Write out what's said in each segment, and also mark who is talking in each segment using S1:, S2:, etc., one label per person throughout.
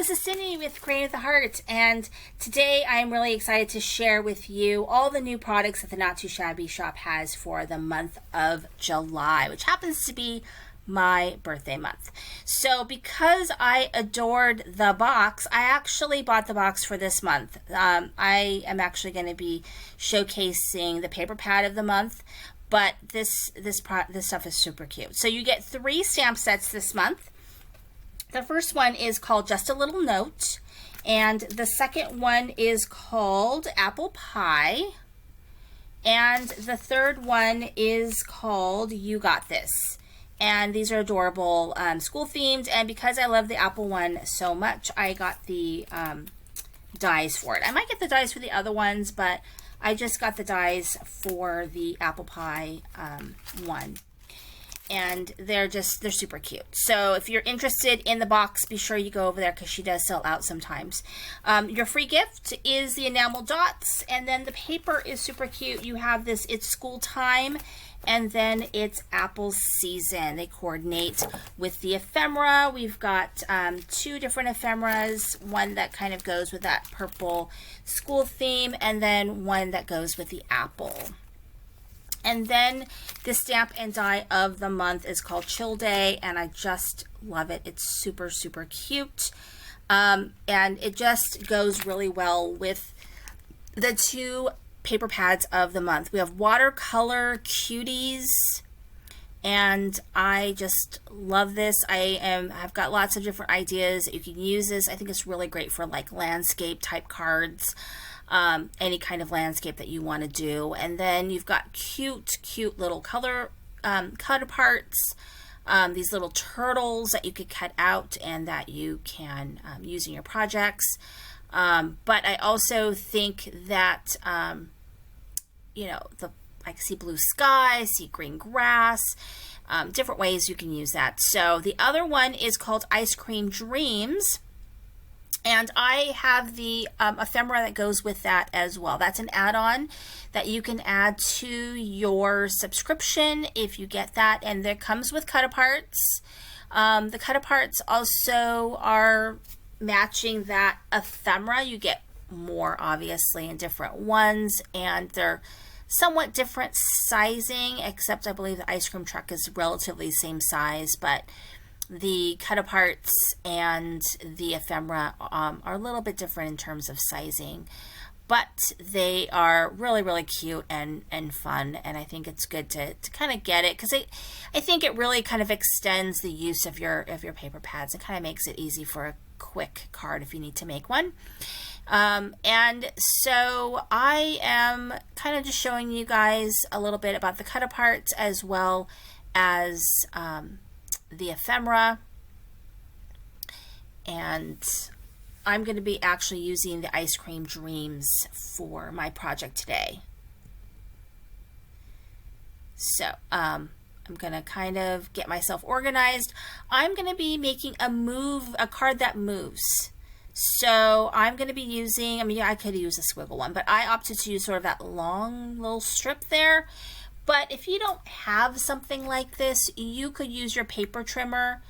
S1: this is Cindy with Creative the Heart, and today I'm really excited to share with you all the new products that the Not Too Shabby shop has for the month of July, which happens to be my birthday month. So because I adored the box, I actually bought the box for this month. I am actually going to be showcasing the paper pad of the month, but this stuff is super cute. So you get 3 stamp sets this month. The first one is called Just a Little Note, and the second one is called Apple Pie, and the third one is called You Got This. And these are adorable school themed, and because I love the apple one so much, I got the dies for it. I might get the dies for the other ones, but I just got the dies for the apple pie one. And they're super cute. So if you're interested in the box, be sure you go over there because she does sell out sometimes. Your free gift is the enamel dots, and then the paper is super cute. You have this, it's school time, and then it's apple season. They coordinate with the ephemera. We've got 2 different ephemeras, one that kind of goes with that purple school theme, and then one that goes with the apple. And then the stamp and die of the month is called Chill Day, and I just love it. It's super, super cute. And it just goes really well with the 2 paper pads of the month. We have Watercolor Cuties, and I just love this. I've got lots of different ideas that you can use this. I think it's really great for like landscape type cards. Any kind of landscape that you want to do. And then you've got cute little color cut aparts, these little turtles that you could cut out and that you can use in your projects. But I also think that I see blue sky, I see green grass, different ways you can use that. So the other one is called Ice Cream Dreams. And I have the ephemera that goes with that as well. That's an add-on that you can add to your subscription if you get that. And that comes with cut-aparts. The cut-aparts also are matching that ephemera. You get more, obviously, in different ones. And they're somewhat different sizing, except I believe the ice cream truck is relatively the same size. But the cut-aparts and the ephemera are a little bit different in terms of sizing, but they are really, really cute and fun, and I think it's good to kind of get it because I think it really kind of extends the use of your paper pads and kind of makes it easy for a quick card if you need to make one. And so I am kind of just showing you guys a little bit about the cut-aparts as well as the ephemera, and I'm going to be actually using the Ice Cream Dreams for my project today. So I'm going to kind of get myself organized. I'm going to be making a card that moves. So I'm going to be using, I could use a squiggle one, but I opted to use sort of that long little strip there. But if you don't have something like this, you could use your paper trimmer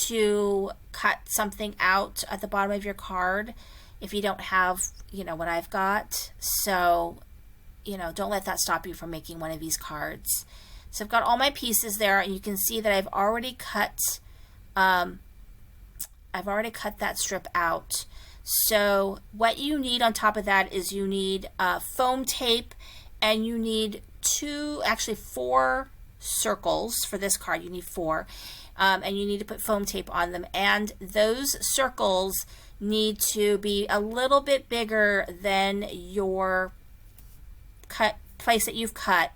S1: to cut something out at the bottom of your card if you don't have, what I've got. So, don't let that stop you from making one of these cards. So I've got all my pieces there, and you can see that I've already cut that strip out. So what you need on top of that is you need foam tape, and you need 4 circles for this card. You need 4, and you need to put foam tape on them, and those circles need to be a little bit bigger than your place that you've cut,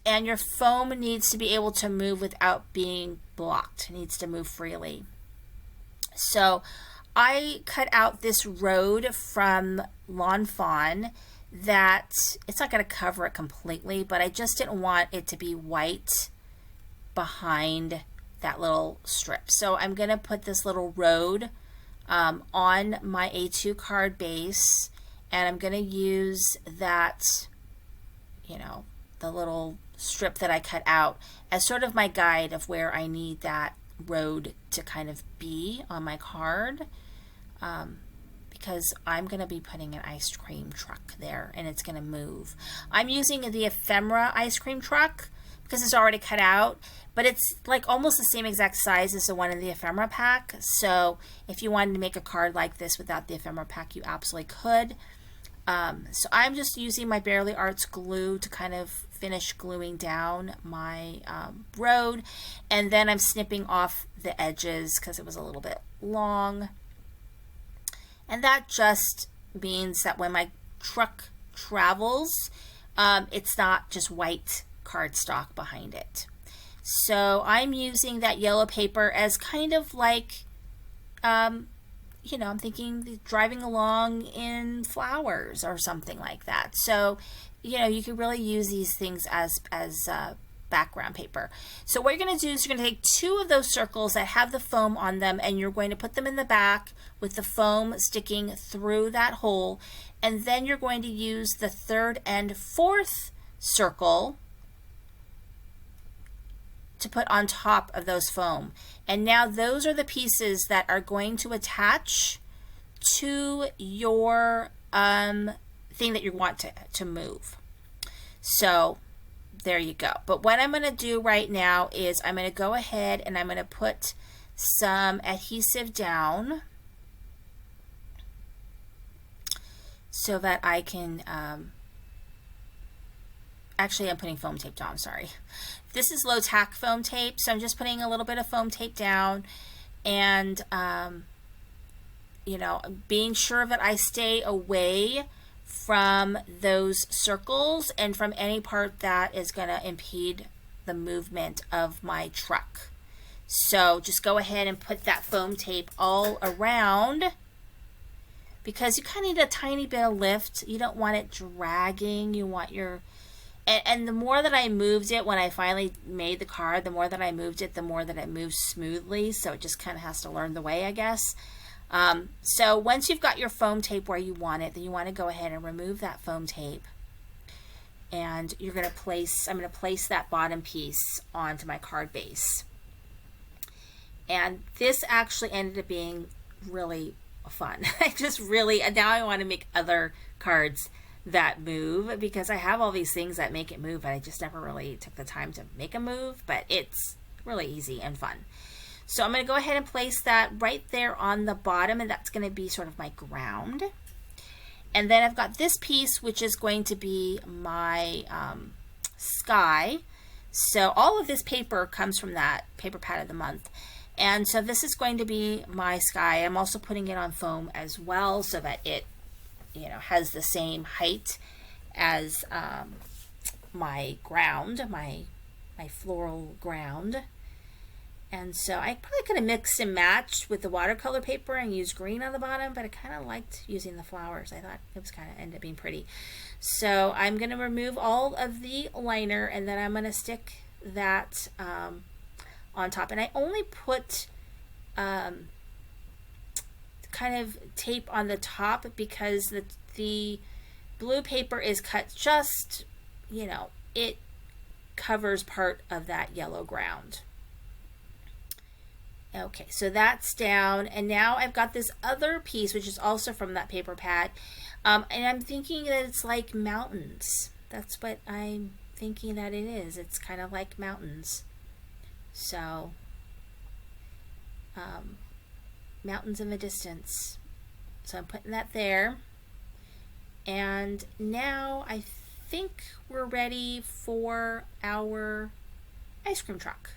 S1: and your foam needs to be able to move without being blocked. It needs to move freely. So I cut out this road from Lawn Fawn that it's not going to cover it completely, but I just didn't want it to be white behind that little strip. So I'm going to put this little road on my A2 card base, and I'm going to use that, the little strip that I cut out as sort of my guide of where I need that road to kind of be on my card. because I'm going to be putting an ice cream truck there and it's going to move. I'm using the ephemera ice cream truck because it's already cut out, but it's like almost the same exact size as the one in the ephemera pack. So if you wanted to make a card like this without the ephemera pack, you absolutely could. So I'm just using my Barely Arts glue to kind of finish gluing down my road, and then I'm snipping off the edges because it was a little bit long. And that just means that when my truck travels, it's not just white cardstock behind it. So I'm using that yellow paper as kind of like, you know, I'm thinking driving along in flowers or something like that. So, you know, you could really use these things as background paper. So what you're going to do is you're going to take 2 of those circles that have the foam on them, and you're going to put them in the back with the foam sticking through that hole, and then you're going to use the 3rd and 4th circle to put on top of those foam. And now those are the pieces that are going to attach to your thing that you want to move. So there you go. But what I'm going to do right now is I'm going to go ahead and I'm going to put some adhesive down so that I can, actually I'm putting foam tape down, sorry. This is low tack foam tape, so I'm just putting a little bit of foam tape down and, you know, being sure that I stay away from those circles and from any part that is going to impede the movement of my truck. So just go ahead and put that foam tape all around, because you kind of need a tiny bit of lift. You don't want it dragging. You want your, and the more that I moved it when I finally made the card, the more that I moved it, the more that it moves smoothly. So it just kind of has to learn the way, I guess. So once you've got your foam tape where you want it, then you want to go ahead and remove that foam tape. And you're going to place, I'm going to place that bottom piece onto my card base. And this actually ended up being really fun. I just really, and now I want to make other cards that move, because I have all these things that make it move, but I just never really took the time to make a move, but it's really easy and fun. So I'm going to go ahead and place that right there on the bottom, and that's going to be sort of my ground. And then I've got this piece, which is going to be my sky. So all of this paper comes from that paper pad of the month. And so this is going to be my sky. I'm also putting it on foam as well so that it, you know, has the same height as my ground, my floral ground. And so I probably could have mixed and matched with the watercolor paper and used green on the bottom, but I kind of liked using the flowers. I thought it was kind of ended up being pretty. So I'm going to remove all of the liner, and then I'm going to stick that on top. And I only put kind of tape on the top because the blue paper is cut just, you know, it covers part of that yellow ground. Okay, so that's down, and now I've got this other piece, which is also from that paper pad, and I'm thinking that it's like mountains. That's what I'm thinking that it is. It's kind of like mountains. So, mountains in the distance. So I'm putting that there, and now I think we're ready for our ice cream truck.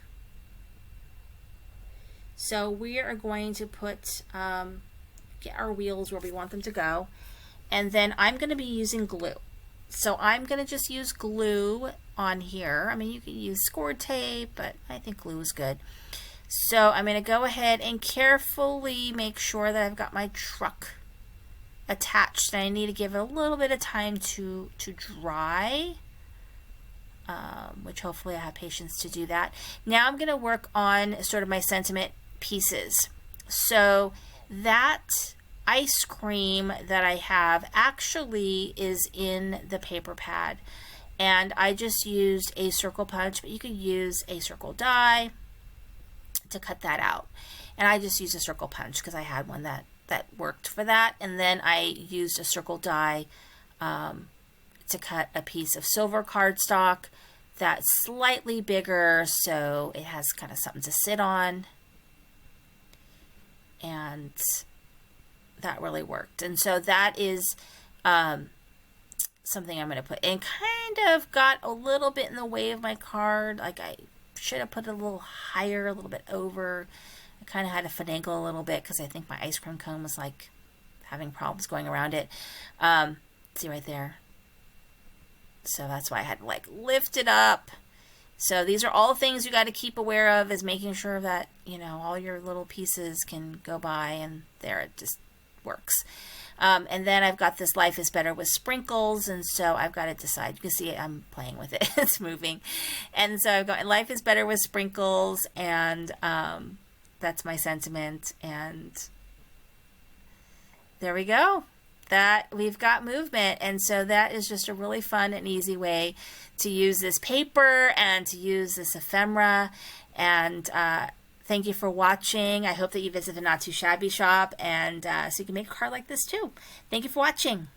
S1: So we are going to put, get our wheels where we want them to go. And then I'm going to be using glue. So I'm going to just use glue on here. I mean, you can use score tape, but I think glue is good. So I'm going to go ahead and carefully make sure that I've got my truck attached. And I need to give it a little bit of time to dry. Which hopefully I have patience to do that. Now I'm going to work on sort of my sentiment pieces. So that ice cream that I have actually is in the paper pad, and I just used a circle punch, but you could use a circle die to cut that out. And I just used a circle punch because I had one that that worked for that. And then I used a circle die to cut a piece of silver cardstock that's slightly bigger, so it has kind of something to sit on. And that really worked. And so that is something I'm going to put in. Kind of got a little bit in the way of my card. Like I should have put it a little higher, a little bit over. I kind of had to finagle a little bit because I think my ice cream cone was like having problems going around it. See right there. So that's why I had to like lift it up. So these are all things you got to keep aware of, is making sure that, you know, all your little pieces can go by, and there it just works. And then I've got this Life is Better with sprinkles, and so I've got to decide. You can see I'm playing with it. It's moving. And so I've got Life is Better with sprinkles, and that's my sentiment. And there we go. That we've got movement. And so that is just a really fun and easy way to use this paper and to use this ephemera. And thank you for watching. I hope that you visit the Not Too Shabby shop, and so you can make a card like this too. Thank you for watching.